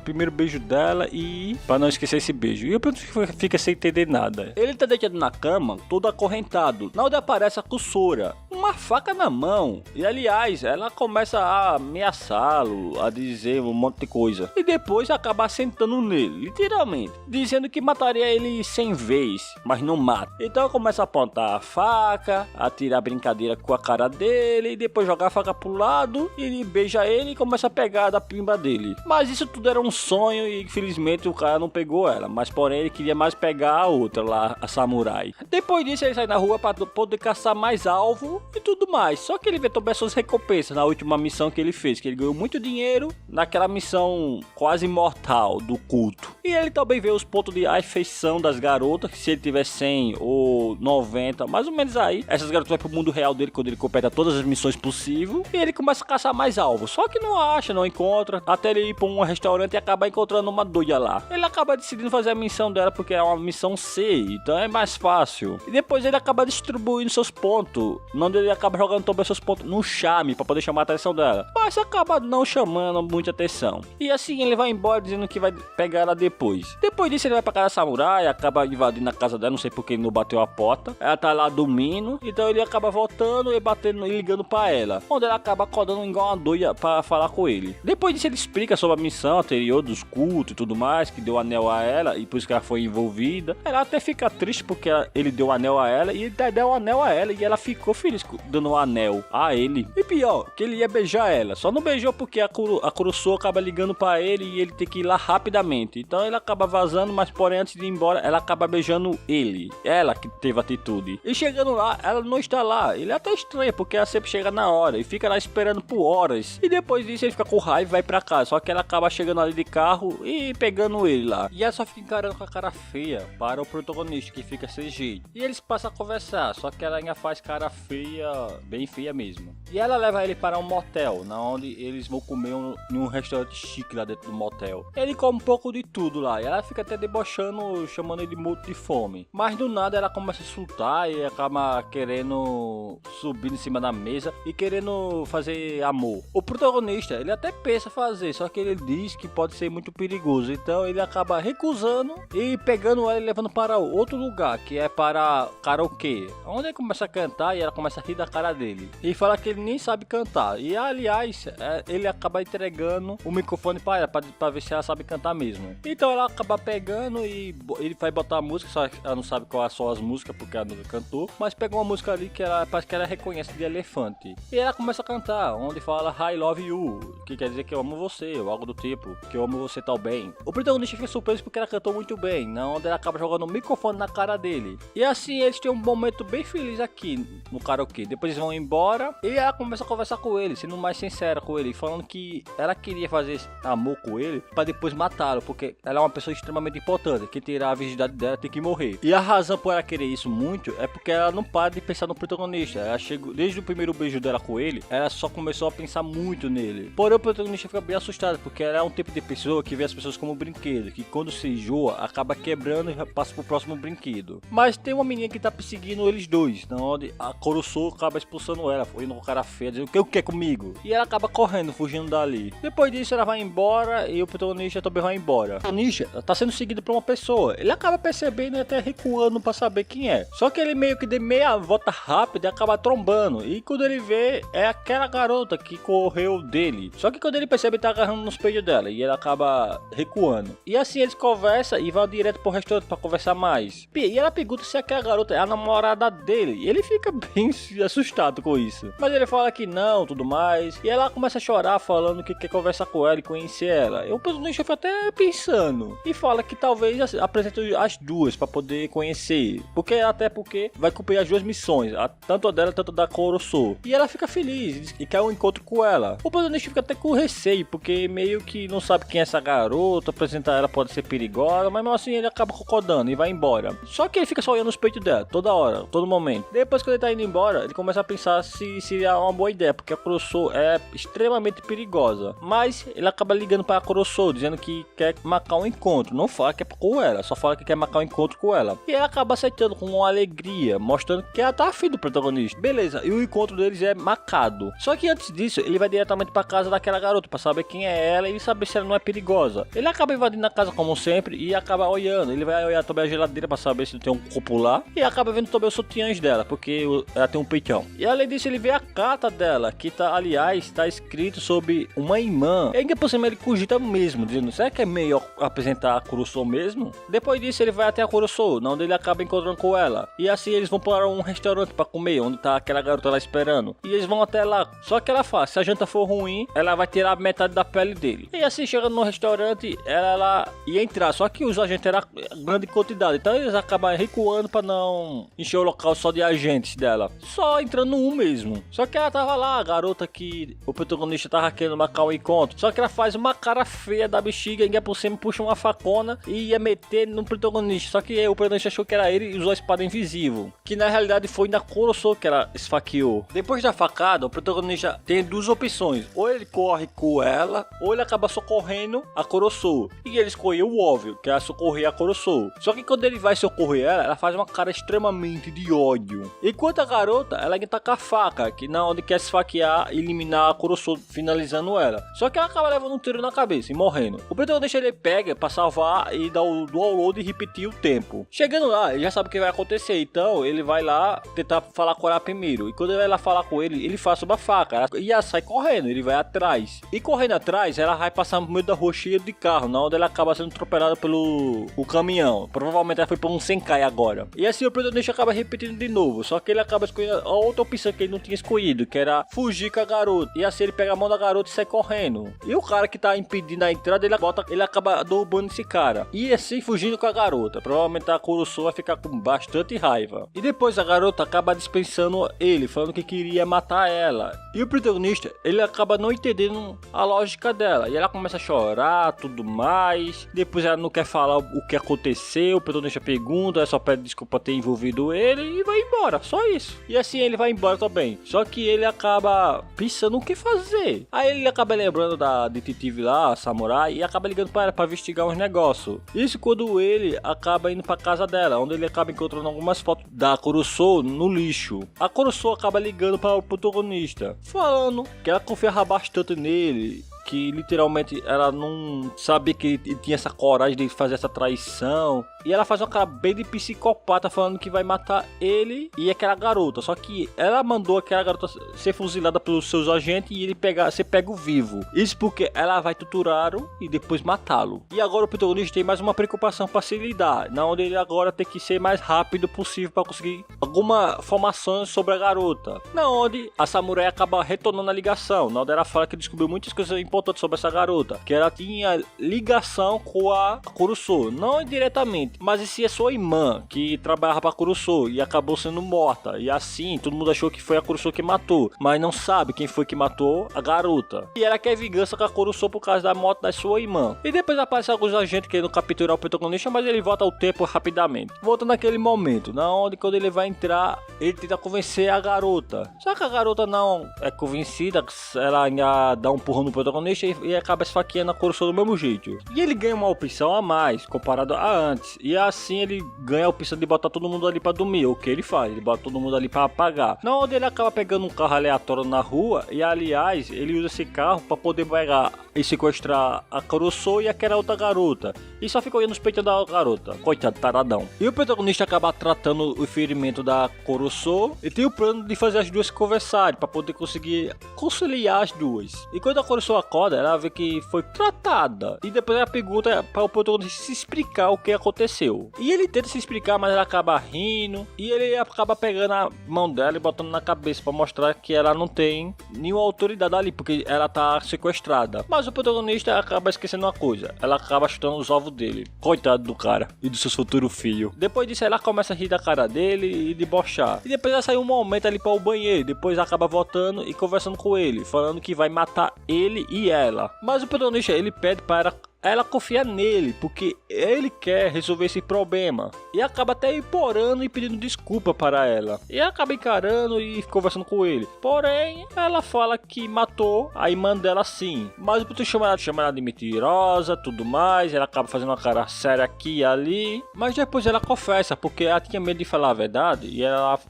primeiro beijo dela, e para não esquecer esse beijo. E o protagonista fica sem entender nada. Ele tá deitado na cama, todo acorrentado. Na onde aparece a Kusora, uma faca na mão. E aliás, ela começa a ameaçá-lo, a dizer um monte de coisa. E depois acaba sentando nele, literalmente, dizendo que mataria ele 100 vezes, mas não mata. Então começa a apontar a faca, a tirar brincadeira com a cara dele, e depois jogar a faca pro lado, e ele beija ele e começa a pegar da pimba dele. Mas isso tudo era um sonho e infelizmente o cara não pegou ela, mas porém ele queria mais pegar a outra lá, a samurai. Depois disso ele sai na rua para poder caçar mais alvo e tudo mais. Só que ele vê todas as suas recompensas na última missão que ele fez, que ele ganhou muito dinheiro naquela missão quase imortal do culto. E ele também vê os pontos de afeição das garotas, que se ele tiver 100 ou 90, mais ou menos aí, essas garotas vão pro mundo real dele quando ele completa todas as missões possíveis, e ele começa a caçar mais alvos. Só que não acha, não encontra, até ele ir pra um restaurante e acabar encontrando uma doida lá. Ele acaba decidindo fazer a missão dela porque é uma missão C, então é mais fácil. E depois ele acaba distribuindo seus pontos, onde ele acaba jogando também seus pontos no charme pra poder chamar a atenção dela, mas acaba não chamando muita atenção. E assim ele vai embora dizendo que vai pegar ela depois. Depois disso ele vai pra casa da samurai, acaba invadindo a casa dela, não sei porque ele não bateu a porta. Ela tá lá dormindo, então ele acaba voltando e batendo e ligando pra ela, onde ela acaba acordando igual uma doida pra falar com ele. Depois disso ele explica sobre a missão anterior dos cultos e tudo mais, que deu o anel a ela e por isso que ela foi envolvida. Ela até fica triste porque ele deu o anel a ela e ele deu o anel a ela e ela ficou feliz dando o anel a ele. E pior, que ele ia beijar ela. Só não beijou porque a Kuroso acaba ligando pra ele e ele tem que ir lá rapidamente. Então ele acaba vazando, mas porém antes de ir embora, ela acaba beijando ele. Ela que teve atitude. E chegando lá, ela não está lá. Ele é até estranho porque ela sempre chega na hora e fica lá esperando por horas. E depois disso ele fica com raiva e vai pra casa. Só que ela acaba chegando ali de carro e pegando ele lá. E ela só fica encarando com a cara feia para o protagonista, que fica sem jeito. E eles passam a conversar, só que ela ainda faz cara feia, bem feia mesmo. E ela leva ele para um motel, na onde eles vão comer em um restaurante chique lá dentro do motel. Ele come um pouco de tudo lá, e ela fica até debochando, chamando ele de morto de fome. Mas do nada ela começa a soltar e acaba querendo subir em cima da mesa e querendo fazer amor. O protagonista, ele até pensa fazer, só que ele diz que pode ser muito perigoso, então ele acaba recusando e pegando ela e levando para outro lugar, que é para karaokê, onde ele começa a cantar e ela começa a rir da cara dele e fala que ele nem sabe cantar. E aliás, ele acaba entregando o microfone para ela para ver se ela sabe cantar mesmo. Então ela acaba pegando e ele vai botar a música, só que ela não sabe qual são as músicas porque ela nunca cantou, mas pegou uma música ali que ela parece que ela reconhece de elefante. E ela começa a cantar, onde fala I love you, que quer dizer que eu amo você, ou algo do tipo, que eu amo você tão bem. O protagonista fica surpreso porque ela cantou muito bem, onde ela acaba jogando o microfone na cara dele. E assim eles têm um momento bem feliz aqui no karaokê. Depois eles vão embora e ela começa a conversar com ele, sendo mais sincera com ele, falando que ela queria fazer amor com ele para depois matá-lo, porque ela é uma pessoa extremamente importante, que tirar a virgindade dela tem que morrer. E a razão por ela querer isso muito é porque ela não para de pensar no protagonista. Ela chegou, desde o primeiro beijo dela com ele, ela só começou a pensar muito nele. Porém o protagonista fica bem assustado, porque ela é um tipo de pessoa que vê as pessoas como brinquedo, que quando se enjoa, acaba quebrando e passa pro próximo brinquedo. Mas tem uma menina que tá perseguindo eles dois, onde a Kuroso acaba expulsando ela, indo com o cara feio, dizendo o que é comigo? E ela acaba correndo, fugindo dali. Depois disso ela vai embora e o protagonista também vai embora. O protagonista tá sendo seguido por uma pessoa. Ele acaba percebendo e até recuando pra saber quem é. Só que ele meio que dê meia volta rápida e acaba trombando. E quando ele vê, é aquela garota que correu dele. Só que quando ele percebe, ele tá agarrando nos peitos dela e ele acaba recuando. E assim eles conversam e vão direto pro restaurante pra conversar mais. E ela pergunta se aquela garota é a namorada dele. E ele fica bem assustado com isso. Mas ele fala que não, tudo mais. E ela começa a chorar, falando que quer conversar com ela e conhecer ela. E o protagonista fica até pensando. E fala que talvez apresente as duas pra poder conhecer. Até porque vai cumprir as duas missões. Tanto a dela, tanto a da Kuroso. E ela fica feliz e quer um encontro com ela. O protagonista fica até com receio, porque meio que não sabe quem é essa garota. Apresentar ela pode ser perigosa. Mas mesmo assim ele acaba concordando e vai embora. Só que ele fica só olhando os peitos dela, toda hora, todo momento. Depois que ele tá indo embora, ele começa a pensar se seria uma boa ideia, porque a Kuroso é extremamente perigosa. Mas ele acaba ligando para a Kuroso, dizendo que quer marcar um encontro. Não fala que é com ela, só fala que quer marcar um encontro com ela. E ela acaba aceitando com uma alegria, mostrando que ela tá afim do protagonista. Beleza, e o encontro deles é marcado. Só que antes disso, ele vai diretamente para casa daquela garota, para saber quem é ela e saber se ela não é perigosa. Ele acaba invadindo a casa como sempre e acaba olhando. Ele vai olhar também a geladeira para saber se não tem um corpo lá. E acaba vendo também os sutiãs dela, porque ela tem um peitão. E além disso, ele vê a carta dela, que tá, aliás, tá escrito sobre uma irmã. E ainda por cima ele cogita mesmo, dizendo, será que é melhor apresentar a Kuroso mesmo? Depois disso, ele vai até a Kuroso, onde ele acaba encontrando com ela. E assim eles vão para um restaurante para comer, onde tá aquela garota lá esperando. E eles vão até lá. Só que ela fala, se a janta for ruim, ela vai tirar metade da pele dele. E assim, chegando no restaurante, ela ia entrar. Só que os agentes eram grande quantidade. Então eles acabam recuando para não encher o local só de agentes dela. Só entrando um mesmo. Só que ela tava lá, a garota que o protagonista tava querendo marcar um encontro. Só que ela faz uma cara feia da bexiga, e por cima puxa uma facona e ia meter no protagonista. Só que o protagonista achou que era ele e usou a espada invisível. Que na realidade foi na Kuroso que ela esfaqueou. Depois da facada, o protagonista tem duas opções. Ou ele corre com ela, ou ele acaba socorrendo a Kuroso. E ele escolheu o óbvio, que é socorrer a Kuroso. Só que quando ele vai socorrer ela, ela faz uma cara extremamente de ódio. Enquanto a garota, ela ainda tá com a faca, que na onde quer esfaquear e eliminar a Kuroso, finalizando ela. Só que ela acaba levando um tiro na cabeça e morrendo. O protagonista ele pega pra salvar e dar o download e repetir o tempo. Chegando lá, ele já sabe o que vai acontecer, então ele vai lá tentar falar com ela primeiro. E quando ele vai lá falar com ele, ele fala sobre a faca. Ela e ela sai correndo, ele vai atrás. E correndo atrás, ela vai passar no meio da rua cheia de carro, na onde ela acaba sendo atropelada pelo caminhão. Provavelmente ela foi pra um Senkai agora. E assim o protagonista acaba repetindo de novo, só que ele acaba escolhendo a outra opção que ele não tinha escolhido, que era fugir com a garota. E assim ele pega a mão da garota e sai correndo. E o cara que tá impedindo a entrada, ele acaba derrubando esse cara. E assim fugindo com a garota. Provavelmente a Kuroso vai ficar com bastante raiva. E depois a garota acaba dispensando ele, falando que queria matar ela. E o protagonista, ele acaba não entendendo a lógica dela. E ela começa a chorar, tudo mais. Depois ela não quer falar o que aconteceu. O protagonista pergunta, ela só pede desculpa por ter envolvido ele e vai embora, só isso. E assim ele vai embora também. Só que ele acaba pensando o que fazer. Aí ele acaba lembrando da detetive lá, a samurai, e acaba ligando para ela para investigar uns negócios. Isso quando ele acaba indo para casa dela, onde ele acaba encontrando algumas fotos da Kuroso no lixo. A Kuroso acaba ligando para o protagonista, falando que ela confiava bastante nele, que literalmente ela não sabia que ele tinha essa coragem de fazer essa traição. E ela faz uma cara bem de psicopata, falando que vai matar ele e aquela garota. Só que ela mandou aquela garota ser fuzilada pelos seus agentes e ele ser pego vivo. Isso porque ela vai torturá-lo e depois matá-lo. E agora o protagonista tem mais uma preocupação para se lidar, na onde ele agora tem que ser mais rápido possível para conseguir alguma informação sobre a garota. Na onde a samurai acaba retornando a ligação, na onde ela fala que descobriu muitas coisas importante sobre essa garota, que ela tinha ligação com a Kuroso, não diretamente, mas sim a sua irmã, que trabalhava para a Kuroso e acabou sendo morta, e assim todo mundo achou que foi a Kuroso que matou, mas não sabe quem foi que matou a garota, e ela quer vingança com a Kuroso por causa da morte da sua irmã. E depois aparece alguns agentes querendo capturar o protagonista, mas ele volta ao tempo rapidamente, volta naquele momento, na onde quando ele vai entrar, ele tenta convencer a garota, só que a garota não é convencida, ela ainda dá um empurrão no protagonista e acaba esfaqueando a Kuroso do mesmo jeito. E ele ganha uma opção a mais comparado a antes. E assim ele ganha a opção de botar todo mundo ali pra dormir. O que ele faz? Ele bota todo mundo ali pra apagar. Na onde ele acaba pegando um carro aleatório na rua. E aliás, ele usa esse carro pra poder pegar e sequestrar a Kuroso e aquela outra garota. E só fica olhando os peitos da garota. Coitado, taradão. E o protagonista acaba tratando o ferimento da Kuroso. E tem o plano de fazer as duas conversarem pra poder conseguir conciliar as duas. E quando a Kuroso acorda, ela vê que foi tratada. E depois ela pergunta para o protagonista se explicar o que aconteceu. E ele tenta se explicar, mas ela acaba rindo. E ele acaba pegando a mão dela e botando na cabeça para mostrar que ela não tem nenhuma autoridade ali, porque ela tá sequestrada. Mas o protagonista acaba esquecendo uma coisa: ela acaba chutando os ovos dele. Coitado do cara e do seu futuro filho. Depois disso, ela começa a rir da cara dele e debochar. E depois ela sai um momento ali para o banheiro. Depois acaba voltando e conversando com ele, falando que vai matar ele e ela. Mas o protagonista, ele pede para ela confia nele, porque ele quer resolver esse problema. E acaba até implorando e pedindo desculpa para ela. E ela acaba encarando e conversando com ele. Porém, ela fala que matou a irmã dela sim. Mas o protagonista chama ela de mentirosa, tudo mais. Ela acaba fazendo uma cara séria aqui e ali. Mas depois ela confessa, porque ela tinha medo de falar a verdade.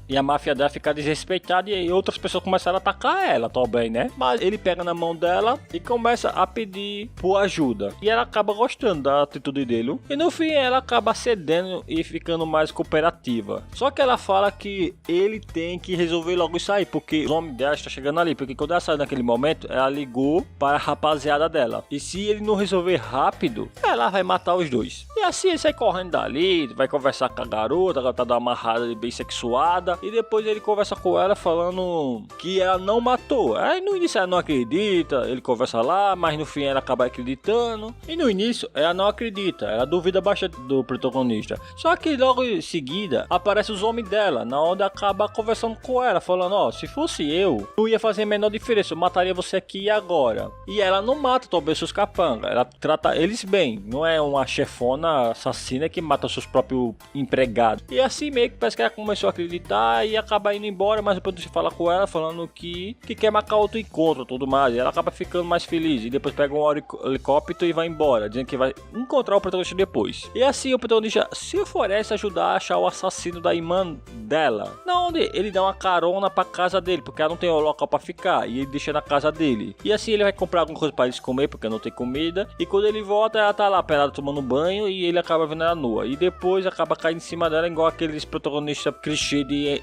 E a máfia dela fica desrespeitada e outras pessoas começaram a atacar ela também, né? Mas ele pega na mão dela e começa a pedir por ajuda. E ela acaba gostando da atitude dele. E no fim ela acaba cedendo e ficando mais cooperativa. Só que ela fala que ele tem que resolver logo isso aí, porque o homem dela está chegando ali. Porque quando ela saiu naquele momento, ela ligou para a rapaziada dela. E se ele não resolver rápido, ela vai matar os dois. E assim ele sai correndo dali, vai conversar com a garota tá amarrada, bem sexuada. E depois ele conversa com ela falando que ela não matou. Aí no início ela não acredita, ele conversa lá, mas no fim ela acaba acreditando. E no início ela não acredita, ela duvida bastante do protagonista. Só que logo em seguida aparece os homens dela, na onde acaba conversando com ela, falando: ó, se fosse eu, não ia fazer a menor diferença, eu mataria você aqui e agora. E ela não mata talvez seus capangas, ela trata eles bem, não é uma chefona assassina que mata seus próprios empregados. E assim meio que parece que ela começou a acreditar e acaba indo embora, mas o protagonista fala com ela falando que quer marcar outro encontro, tudo mais. E ela acaba ficando mais feliz e depois pega um helicóptero e vai embora embora, dizendo que vai encontrar o protagonista depois. E assim o protagonista se oferece a ajudar a achar o assassino da irmã dela. Na onde ele dá uma carona pra casa dele, porque ela não tem o local pra ficar, e ele deixa na casa dele. E assim ele vai comprar alguma coisa pra eles comer, porque não tem comida. E quando ele volta, ela tá lá pelada tomando banho e ele acaba vendo ela nua. E depois acaba caindo em cima dela, igual aqueles protagonistas clichê de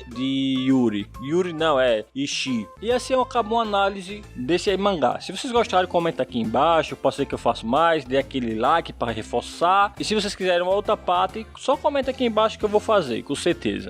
Yuri. Yuri não, é Ishii. E assim acaba uma análise desse aí mangá. Se vocês gostaram, comenta aqui embaixo. Pode ser que eu faça mais, dê aquele like para reforçar. E se vocês quiserem uma outra parte, só comenta aqui embaixo que eu vou fazer, com certeza.